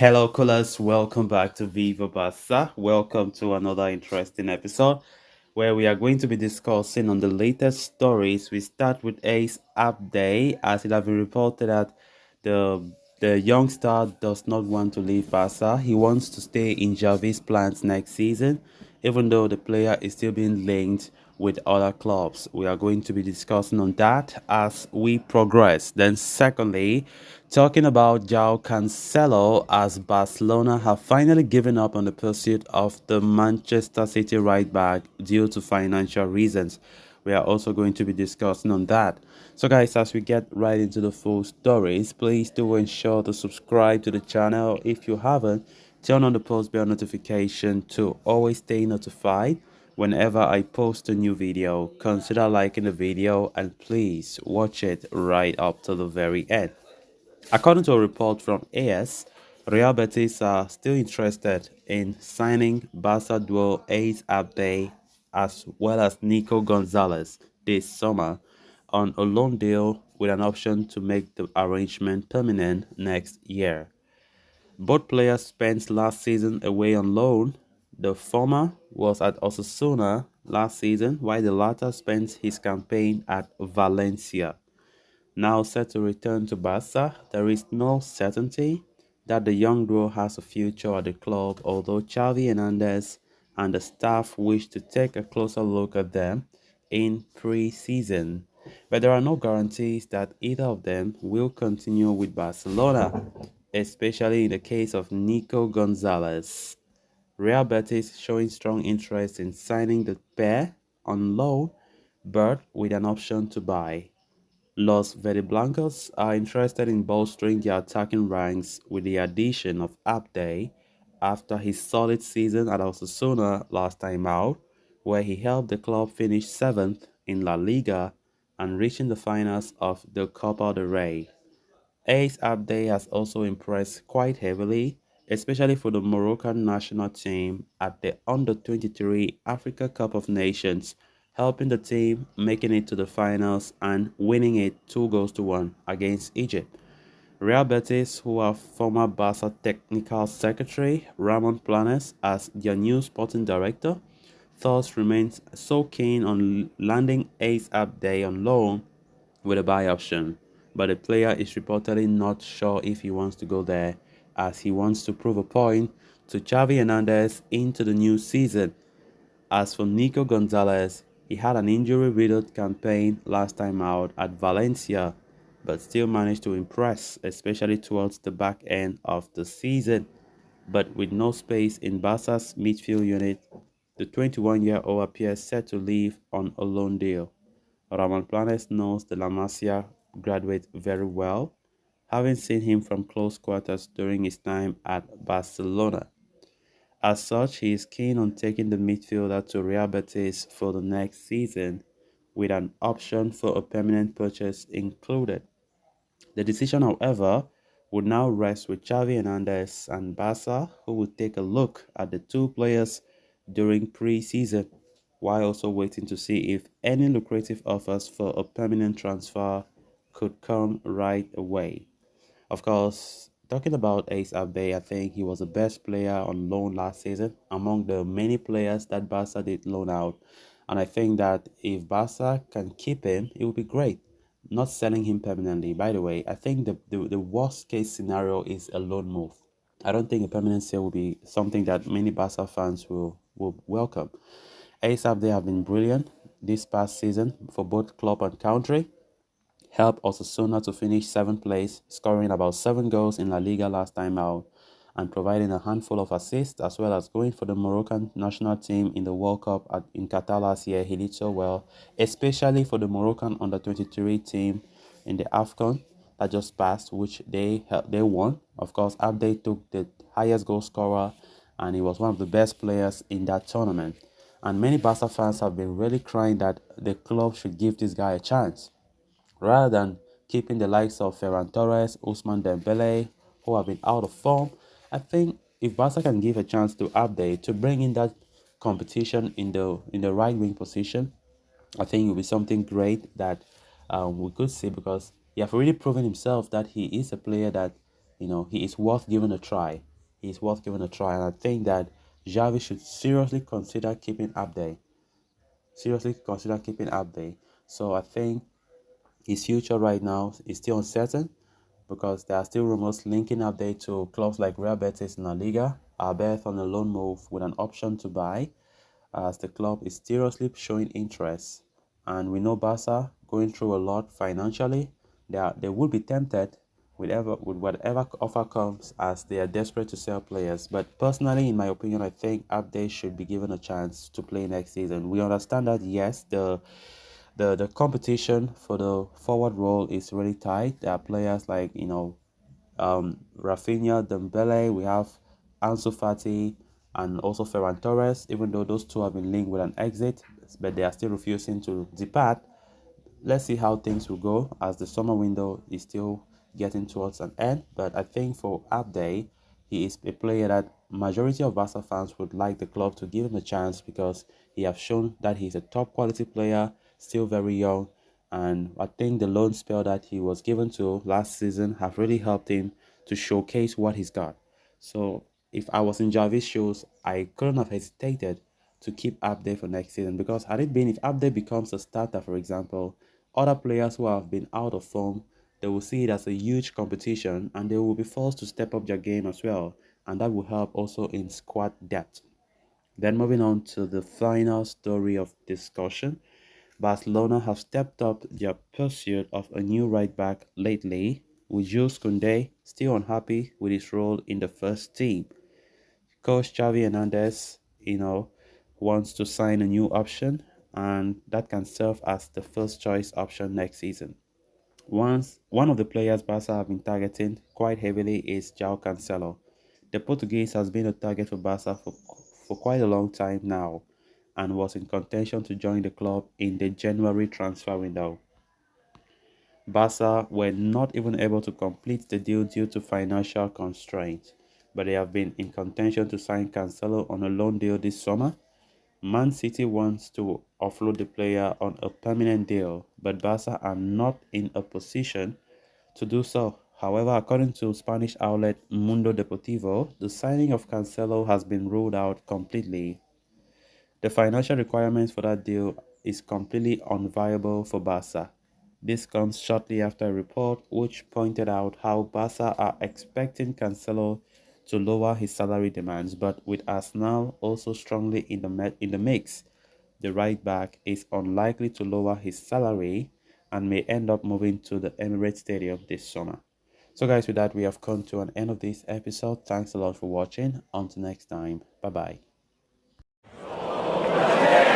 Hello, callers. Welcome back to Viva Barca. Welcome to another interesting episode where we are going to be discussing on the latest stories. We start with Ace Abde, as it has been reported that the the young star does not want to leave Barca. He wants to stay in Javi's plans next season, even though the player is still being linked with other clubs. We are going to be discussing on that as we progress. Then, secondly, talking about João Cancelo, as Barcelona have finally given up on the pursuit of the Manchester City right back due to financial reasons. We are also going to be discussing on that. So, guys, as we get right into the full stories, please do ensure to subscribe to the channel if you haven't. Turn on the post bell notification to always stay notified whenever I post a new video. Consider liking the video and please watch it right up to the very end. According to a report from AS, Real Betis are still interested in signing Barca duo Ace Abde as well as Nico Gonzalez this summer on a loan deal with an option to make the arrangement permanent next year. Both players spent last season away on loan. The former was at Osasuna last season, while the latter spent his campaign at Valencia. Now set to return to Barca, there is no certainty that the young duo has a future at the club, although Xavi Hernandez and the staff wish to take a closer look at them in pre-season. But there are no guarantees that either of them will continue with Barcelona, especially in the case of Nico Gonzalez. Real Betis showing strong interest in signing the pair on loan, but with an option to buy. Los Verdiblancos are interested in bolstering their attacking ranks with the addition of Abde after his solid season at Osasuna last time out, where he helped the club finish 7th in La Liga and reaching the finals of the Copa del Rey. Ace Abde has also impressed quite heavily, especially for the Moroccan national team at the Under-23 Africa Cup of Nations, helping the team making it to the finals and winning it 2 goals to 1 against Egypt. Real Betis, who have former Barca technical secretary Ramon Planes as their new sporting director, thus remains so keen on landing Ace Abde on loan with a buy option, but the player is reportedly not sure if he wants to go there as he wants to prove a point to Xavi Hernandez into the new season. As for Nico Gonzalez, he had an injury-riddled campaign last time out at Valencia, but still managed to impress, especially towards the back end of the season. But with no space in Barca's midfield unit, the 21-year-old appears set to leave on a loan deal. Ramon Planes knows the La Masia graduate very well, having seen him from close quarters during his time at Barcelona. As such, he is keen on taking the midfielder to Real Betis for the next season, with an option for a permanent purchase included. The decision, however, would now rest with Xavi Hernandez and Barca, who will take a look at the two players during pre-season, while also waiting to see if any lucrative offers for a permanent transfer could come right away. Of course, talking about Ace Abbe, I think he was the best player on loan last season among the many players that Barca did loan out. And I think that if Barca can keep him, it would be great. Not selling him permanently. By the way, I think the worst case scenario is a loan move. I don't think a permanent sale will be something that many Barca fans will welcome. Ace Abde have been brilliant this past season for both club and country, helped Osasuna to finish 7th place, scoring about 7 goals in La Liga last time out, and providing a handful of assists, as well as going for the Moroccan national team in the World Cup in Qatar last year. He did so well, especially for the Moroccan under-23 team in the AFCON that just passed, which they won. Of course, Abde took the highest goal scorer, and he was one of the best players in that tournament. And many Barca fans have been really crying that the club should give this guy a chance rather than keeping the likes of Ferran Torres, Ousmane Dembele, who have been out of form. I think if Barca can give a chance to Abde to bring in that competition in the right wing position, I think it will be something great that we could see because he has already proven himself that he is a player that he is worth giving a try. he's worth giving a try. And I think that Xavi should seriously consider keeping Abde. Seriously consider keeping Abde. So I think his future right now is still uncertain because there are still rumors linking Abde to clubs like Real Betis in La Liga, albeit on a loan move with an option to buy, as the club is seriously showing interest. And we know Barca going through a lot financially. They will be tempted with whatever offer comes as they are desperate to sell players. But personally, in my opinion, I think Abde should be given a chance to play next season. We understand that yes, the competition for the forward role is really tight. There are players like Rafinha, Dembele, we have Ansu Fati, and also Ferran Torres. Even though those two have been linked with an exit, but they are still refusing to depart. Let's see how things will go as the summer window is still getting towards an end. But I think for Abde, he is a player that majority of Barca fans would like the club to give him a chance because he has shown that he's a top quality player, still very young, and I think the loan spell that he was given to last season have really helped him to showcase what he's got. So if I was in Javi's shoes, I couldn't have hesitated to keep Abde for next season because had it been if Abde becomes a starter, for example, other players who have been out of form, they will see it as a huge competition and they will be forced to step up their game as well. And that will help also in squad depth. Then moving on to the final story of discussion, Barcelona have stepped up their pursuit of a new right back lately, with Jules Koundé still unhappy with his role in the first team. Coach Xavi Hernandez, wants to sign a new option, and that can serve as the first choice option next season. One of the players Barca have been targeting quite heavily is João Cancelo. The Portuguese has been a target for Barca for quite a long time now and was in contention to join the club in the January transfer window. Barca were not even able to complete the deal due to financial constraints, but they have been in contention to sign Cancelo on a loan deal this summer. Man City wants to offload the player on a permanent deal, but Barca are not in a position to do so. However, according to Spanish outlet Mundo Deportivo, the signing of Cancelo has been ruled out completely. The financial requirements for that deal is completely unviable for Barca. This comes shortly after a report which pointed out how Barca are expecting Cancelo to lower his salary demands, but with Arsenal also strongly in the mix, the right back is unlikely to lower his salary and may end up moving to the Emirates Stadium this summer. So guys, with that we have come to an end of this episode. Thanks a lot for watching. Until next time. Bye bye.